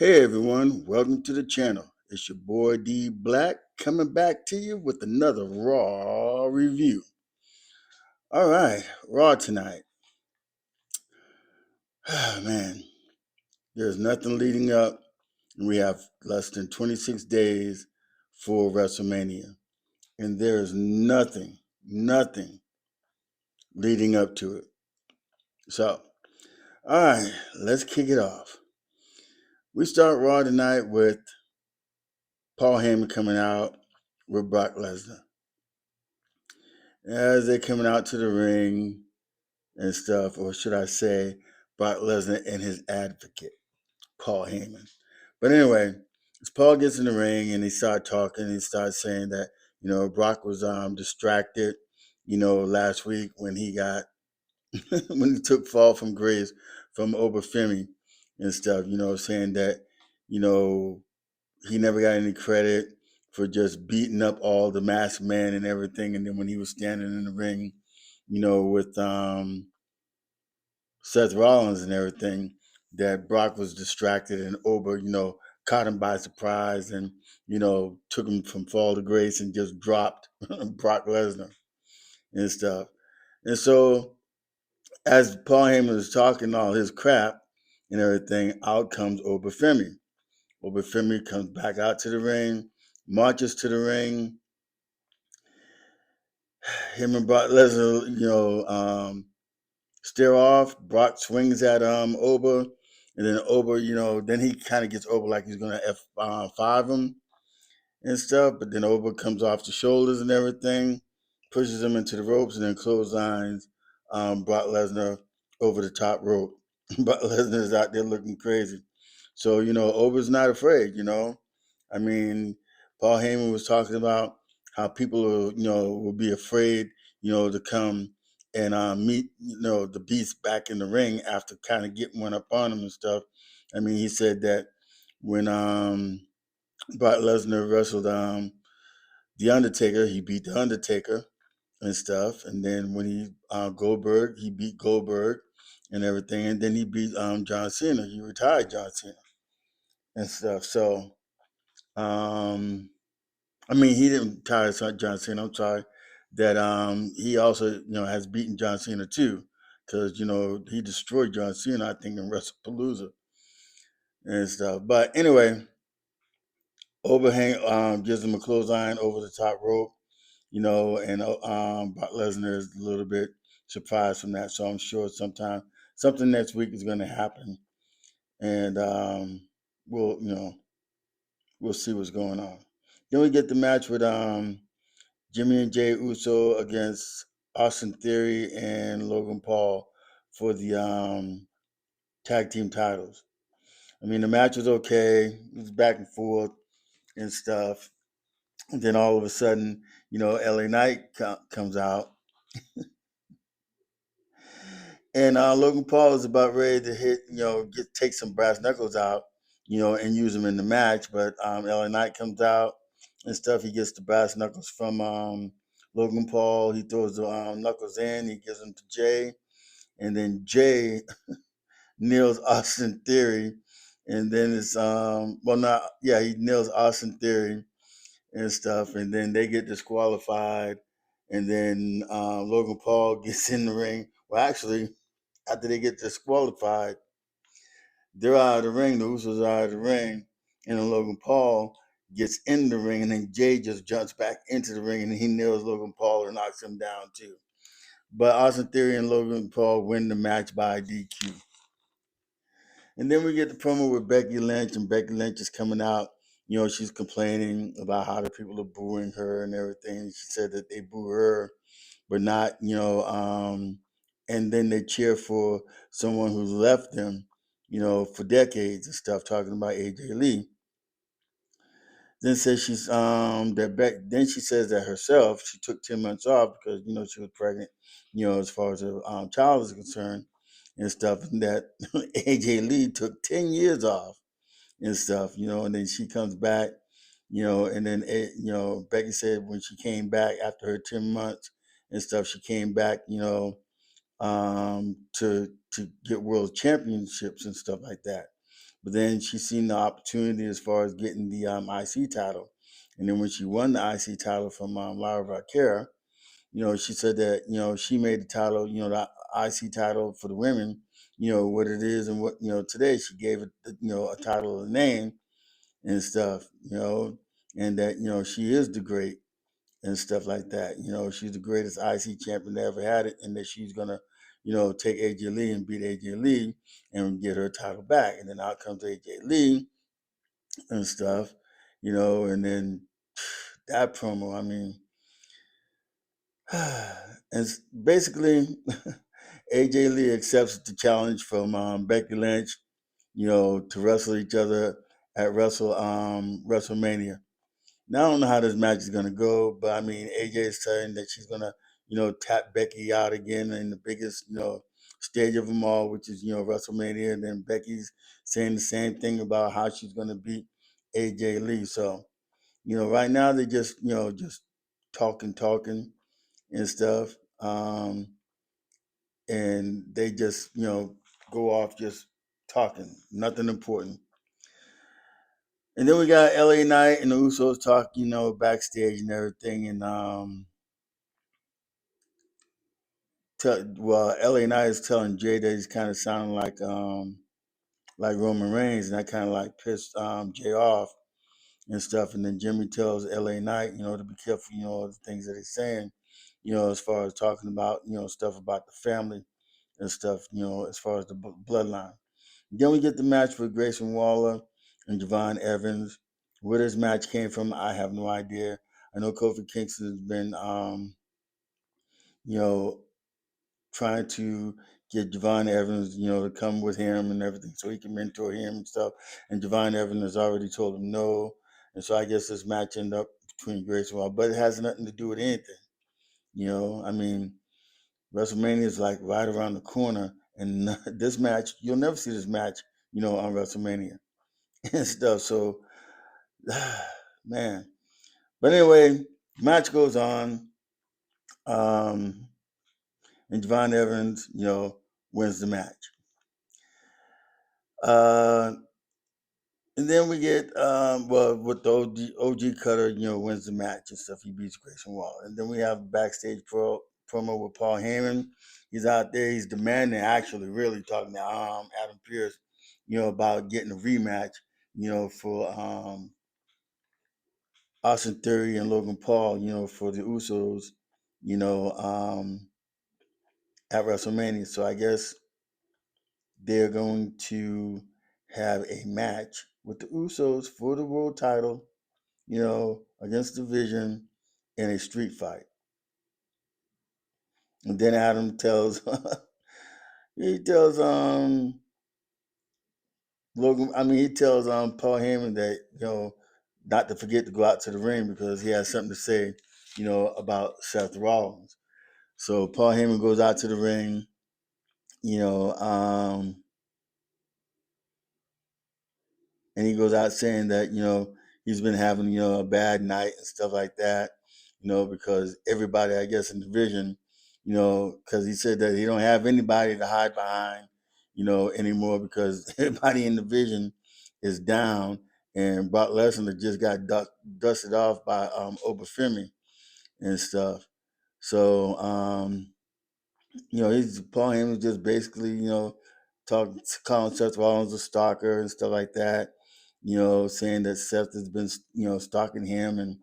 Hey everyone, welcome to the channel. It's your boy D Black coming back to you with another Raw review. Alright, Raw tonight. Man, there's nothing leading up. We have less than 26 days for WrestleMania. And there's nothing leading up to it. So, alright, let's kick it off. We start Raw tonight with Paul Heyman coming out with Brock Lesnar. As they're coming out to the ring and stuff, or should I say, Brock Lesnar and his advocate, Paul Heyman. But anyway, as Paul gets in the ring and he starts talking, he starts saying that, Brock was distracted, last week when he got, when he took fall from grace from OBA FEMI and stuff, saying that, he never got any credit for just beating up all the masked men and everything. And then when he was standing in the ring, with Seth Rollins and everything, that Brock was distracted and Oba, caught him by surprise and, took him from fall to grace and just dropped Brock Lesnar and stuff. And so as Paul Heyman was talking all his crap and everything, out comes Oba Femi. Oba Femi comes back out to the ring, marches to the ring. Him and Brock Lesnar, stare off. Brock swings at Oba, and then Oba, then he kind of gets Oba like he's gonna F5 him and stuff. But then Oba comes off the shoulders and everything, pushes him into the ropes, and then clotheslines Brock Lesnar over the top rope. Brock Lesnar is out there looking crazy. So Oba's not afraid. I mean, Paul Heyman was talking about how people will be afraid, to come and meet, the beast back in the ring after kind of getting one up on him and stuff. I mean, he said that when Brock Lesnar wrestled the Undertaker, he beat the Undertaker and stuff. And then when he Goldberg, he beat Goldberg and everything. And then he beat John Cena. He retired John Cena and stuff. So, I mean, he didn't retire John Cena. I'm sorry. That he also, has beaten John Cena too, because he destroyed John Cena, I think, in WrestlePalooza and stuff. But anyway, overhang gives him a clothesline over the top rope, and Brock Lesnar is a little bit surprised from that. So I'm sure something next week is going to happen, and we'll see what's going on. Then we get the match with Jimmy and Jay Uso against Austin Theory and Logan Paul for the tag team titles. I mean, the match was okay. It was back and forth and stuff. And then all of a sudden, LA Knight comes out. And Logan Paul is about ready to hit, take some brass knuckles out, and use them in the match. But LA Knight comes out and stuff. He gets the brass knuckles from Logan Paul. He throws the knuckles in. He gives them to Jay. And then Jay nails Austin Theory. And then it's, he nails Austin Theory and stuff. And then they get disqualified. And then Logan Paul gets in the ring. Well, actually, after they get disqualified, they're out of the ring. The Usos are out of the ring, and then Logan Paul gets in the ring, and then Jay just jumps back into the ring, and he nails Logan Paul and knocks him down too. But Austin Theory and Logan Paul win the match by DQ. And then we get the promo with Becky Lynch, and Becky Lynch is coming out. She's complaining about how the people are booing her and everything. She said that they boo her, but not, and then they cheer for someone who's left them, for decades and stuff, talking about AJ Lee. Then says she's then she says that herself, she took 10 months off because, she was pregnant, as far as her child is concerned and stuff, and that AJ Lee took 10 years off and stuff, and then she comes back, and then, Becky said when she came back after her 10 months and stuff, she came back, to get world championships and stuff like that. But then she seen the opportunity as far as getting the IC title. And then when she won the IC title from Lyra Valkyria, she said that, she made the title, the IC title for the women, what it is and what, today she gave it, a title, a name and stuff, and that, she is the great and stuff like that. She's the greatest IC champion that ever had it, and that she's going to, take AJ Lee and beat AJ Lee and get her title back. And then out comes AJ Lee and stuff, and then that promo, I mean, and basically, AJ Lee accepts the challenge from Becky Lynch, to wrestle each other at WrestleMania. Now I don't know how this match is gonna go, but I mean AJ is saying that she's gonna, tap Becky out again in the biggest, stage of them all, which is, WrestleMania. And then Becky's saying the same thing about how she's gonna beat AJ Lee. So, right now they just, just talking and stuff. And they just, go off just talking, nothing important. And then we got LA Knight and the Usos talking, backstage and everything. And LA Knight is telling Jay that he's kind of sounding like Roman Reigns, and that kind of like pissed Jay off and stuff. And then Jimmy tells LA Knight, to be careful, the things that he's saying, as far as talking about, stuff about the family and stuff, as far as the bloodline. Then we get the match with Grayson Waller and Javon Evans. Where this match came from, I have no idea. I know Kofi Kingston has been, you know, trying to get Javon Evans, to come with him and everything so he can mentor him and stuff. And Javon Evans has already told him no. And so I guess this match ended up between Grayson Waller, but it has nothing to do with anything. I mean, WrestleMania is like right around the corner. And this match, you'll never see this match, on WrestleMania and stuff. So, man. But anyway, match goes on. And Javon Evans, wins the match. And then we get, with the OG Cutter, wins the match and stuff. He beats Grayson Waller. And then we have a backstage promo with Paul Heyman. He's out there. He's demanding, actually, really talking to Adam Pearce, about getting a rematch, for Austin Theory and Logan Paul, for the Usos, at WrestleMania. So I guess they're going to have a match with the Usos for the world title, against the Vision in a street fight. And then Adam tells he tells Paul Heyman that, not to forget to go out to the ring because he has something to say, about Seth Rollins. So Paul Heyman goes out to the ring, and he goes out saying that, he's been having, a bad night and stuff like that, because everybody, I guess, in the Vision, because he said that he don't have anybody to hide behind, anymore because everybody in the Vision is down, and Brock Lesnar just got dusted off by OBA FEMI and stuff. So, Paul Heyman just basically, calling Seth Rollins a stalker and stuff like that, saying that Seth has been, stalking him and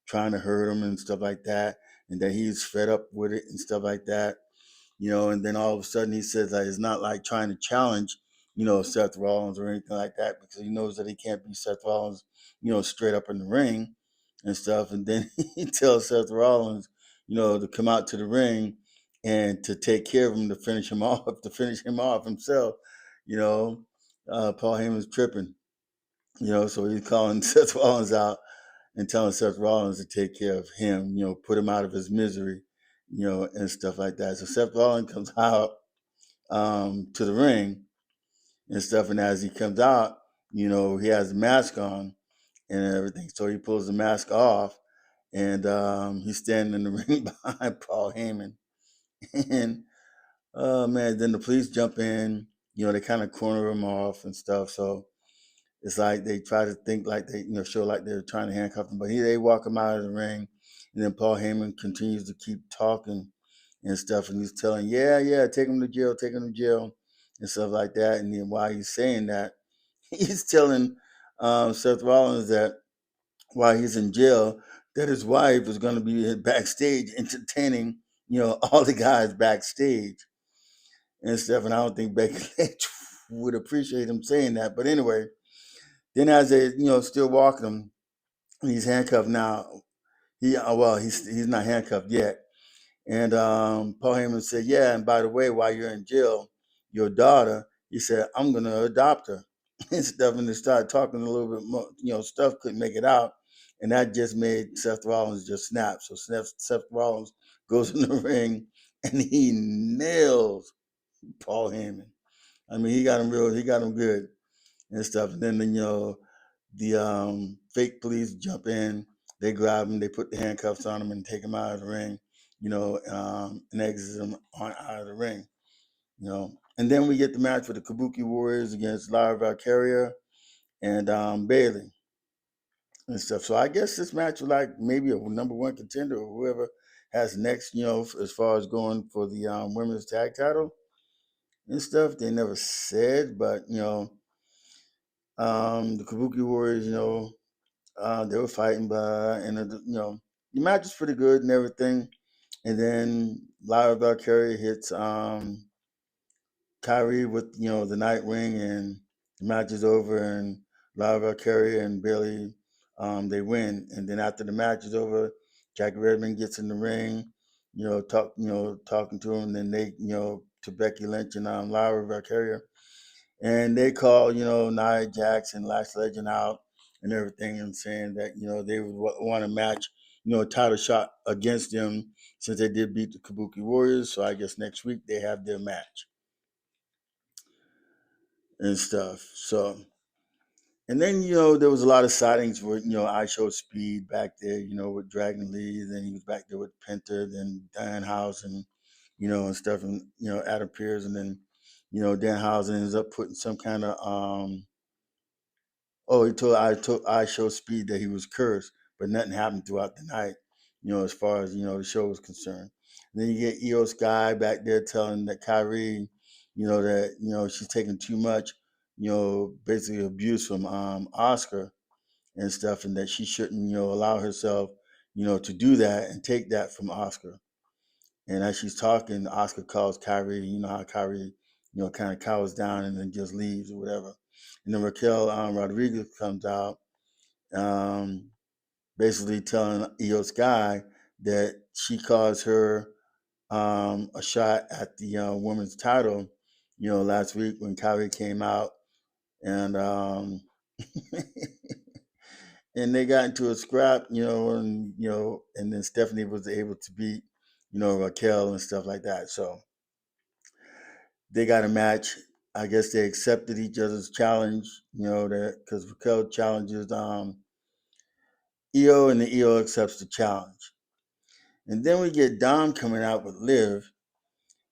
trying to hurt him and stuff like that, and that he's fed up with it and stuff like that, and then all of a sudden he says that it's not like trying to challenge, Seth Rollins or anything like that because he knows that he can't beat Seth Rollins, straight up in the ring and stuff. And then he tells Seth Rollins, to come out to the ring and to take care of him, to finish him off himself. Paul Heyman's tripping, so he's calling Seth Rollins out and telling Seth Rollins to take care of him, put him out of his misery, and stuff like that. So Seth Rollins comes out to the ring and stuff, and as he comes out, he has the mask on and everything. So he pulls the mask off, and he's standing in the ring behind Paul Heyman. And oh man, then the police jump in. They kind of corner him off and stuff. So it's like they try to think like they, show like they're trying to handcuff him, but they walk him out of the ring, and then Paul Heyman continues to keep talking and stuff, and he's telling, yeah, take him to jail, and stuff like that. And then while he's saying that, he's telling Seth Rollins that while he's in jail, that his wife is going to be backstage entertaining, all the guys backstage and stuff. And I don't think Becky Lynch would appreciate him saying that. But anyway, then as they, still walking him, he's handcuffed now. He's not handcuffed yet. And Paul Heyman said, yeah, and by the way, while you're in jail, your daughter, he said, I'm going to adopt her and stuff. And they started talking a little bit more, stuff couldn't make it out. And that just made Seth Rollins just snap. So Seth Rollins goes in the ring and he nails Paul Heyman. I mean, he got him good and stuff. And then, the fake police jump in, they grab him, they put the handcuffs on him and take him out of the ring, and exit him out of the ring, And then we get the match with the Kabuki Warriors against Lyra, Valkyria, and Bayley and stuff. So I guess this match was like maybe a number one contender or whoever has next, as far as going for the women's tag title and stuff. They never said, but, the Kabuki Warriors, they were fighting, and the match was pretty good and everything. And then Lyra Valkyria hits Kyrie with the night ring, and the match is over. And Lyra Valkyria and Bayley, they win. And then after the match is over, Jackie Redmond gets in the ring, talking to him. And then they, to Becky Lynch and Lyra Valkyria. And they call, Nia Jax and Lash Legend out and everything, and saying that, they would want a match, a title shot against them since they did beat the Kabuki Warriors. So I guess next week they have their match and stuff. So, and then, there was a lot of sightings where, I Showed Speed back there, with Dragon Lee. Then he was back there with Penta, then Danhausen, and stuff, and, Adam Pearce. And then, Danhausen ends up putting some kind of, he told I Showed Speed that he was cursed, but nothing happened throughout the night, as far as, the show was concerned. And then you get Io Sky back there telling that Kyrie, that, she's taking too much, basically abuse from Oscar and stuff, and that she shouldn't, allow herself, to do that and take that from Oscar. And as she's talking, Oscar calls Kyrie, how Kyrie, kind of cowers down and then just leaves or whatever. And then Raquel Rodriguez comes out, basically telling Io Sky that she caused her a shot at the women's title, last week when Kyrie came out, and and they got into a scrap, and then Stephanie was able to beat, Raquel and stuff like that. So they got a match. I guess they accepted each other's challenge, that because Raquel challenges Io, and the Io accepts the challenge. And then we get Dom coming out with Liv.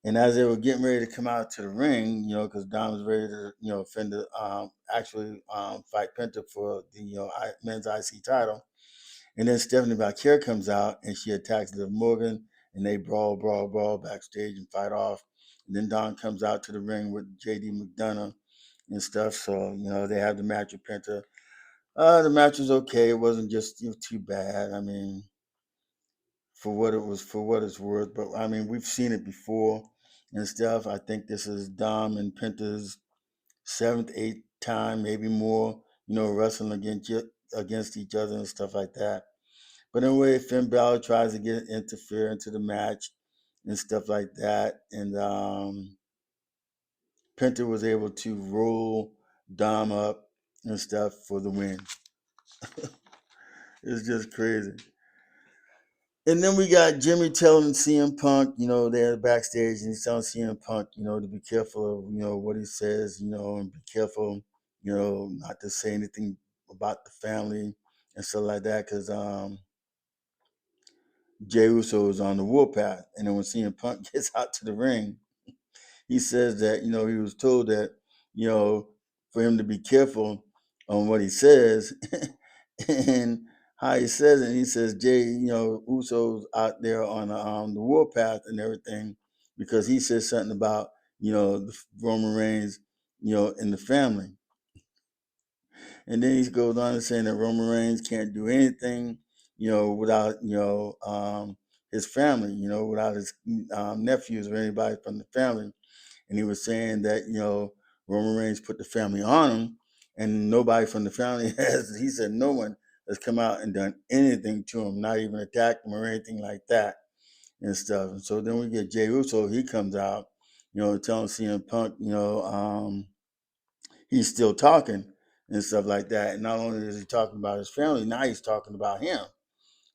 And as they were getting ready to come out to the ring, because Dom was ready to, actually fight Penta for the, men's IC title. And then Stephanie Valkyria comes out and she attacks Liv Morgan, and they brawl backstage and fight off. And then Dom comes out to the ring with JD McDonough and stuff. So, they have the match with Penta. The match was okay. It wasn't just too bad. I mean, for what it's worth. But I mean, we've seen it before and stuff. I think this is Dom and Penta's 7th, 8th time, maybe more, wrestling against each other and stuff like that. But anyway, Finn Balor tries to interfere into the match and stuff like that. And Penta was able to roll Dom up and stuff for the win. It's just crazy. And then we got Jimmy telling CM Punk, they're backstage, and he's telling CM Punk, to be careful of, what he says, and be careful, not to say anything about the family and stuff like that, because Jey Uso is on the warpath. And then when CM Punk gets out to the ring, he says that, he was told that, for him to be careful on what he says and how he says it. He says Jay, Uso's out there on the warpath and everything because he says something about the Roman Reigns, in the family. And then he goes on to saying that Roman Reigns can't do anything, without his family, without his nephews or anybody from the family. And he was saying that Roman Reigns put the family on him, and nobody from the family has. He said no one has come out and done anything to him, not even attacked him or anything like that and stuff. And so then we get Jey Uso. He comes out, telling CM Punk, he's still talking and stuff like that. And not only is he talking about his family, now he's talking about him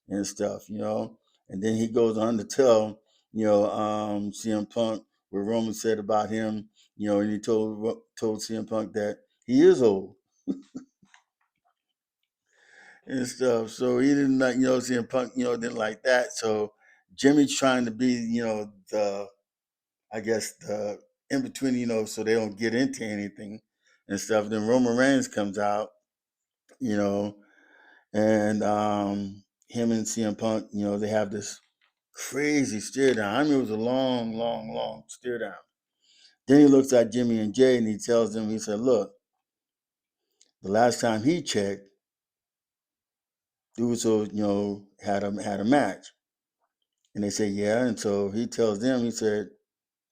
and stuff, And then he goes on to tell, CM Punk what Roman said about him, and he told CM Punk that he is old and stuff. So he didn't like, CM Punk, didn't like that. So Jimmy's trying to be, the in between, so they don't get into anything and stuff. Then Roman Reigns comes out, and him and CM Punk, they have this crazy stare down. I mean, it was a long, long, long stare down. Then he looks at Jimmy and Jay and he tells them, he said, look, the last time he checked, Uso, had a match. And they say, yeah. And so he tells them, he said,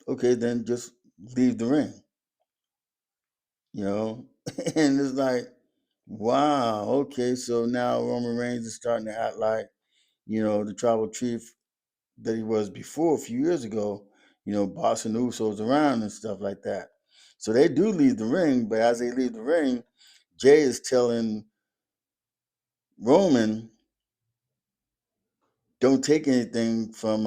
okay, then just leave the ring. And it's like, wow, okay, so now Roman Reigns is starting to act like, the tribal chief that he was before a few years ago, bossing the Usos around and stuff like that. So they do leave the ring, but as they leave the ring, Jay is telling Roman, don't take anything from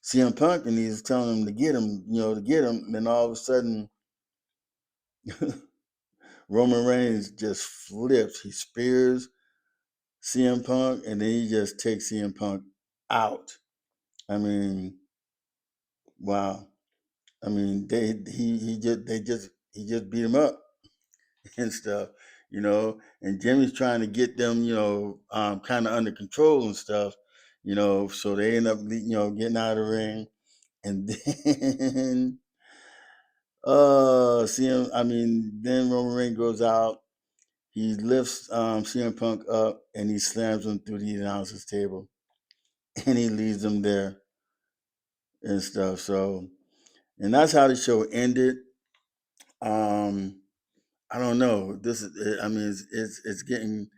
CM Punk, and he's telling him to get him, to get him. And then all of a sudden, Roman Reigns just flips. He spears CM Punk, and then he just takes CM Punk out. I mean, wow. I mean, he just beat him up and stuff, And Jimmy's trying to get them, kind of under control and stuff, So they end up, getting out of the ring, and then then Roman Reigns goes out. He lifts CM Punk up and he slams him through the announcer's table, and he leaves him there and stuff. So, and that's how the show ended. I don't know. This is, I mean, it's getting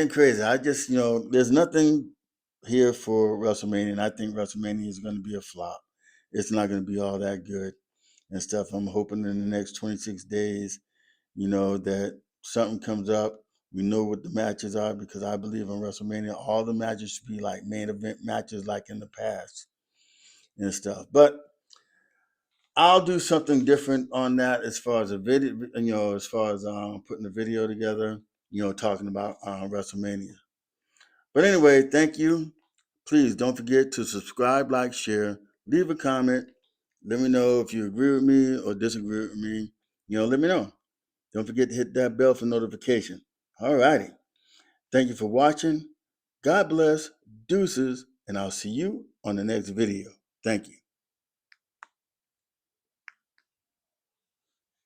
crazy. I just, there's nothing here for WrestleMania, and I think WrestleMania is going to be a flop. It's not going to be all that good and stuff. I'm hoping in the next 26 days, that something comes up. We know what the matches are because I believe in WrestleMania, all the matches should be like main event matches like in the past and stuff. But I'll do something different on that as far as a video, as far as putting the video together, talking about WrestleMania. But anyway, thank you. Please don't forget to subscribe, like, share, leave a comment. Let me know if you agree with me or disagree with me. Let me know. Don't forget to hit that bell for notification. All righty. Thank you for watching. God bless, deuces, and I'll see you on the next video. Thank you.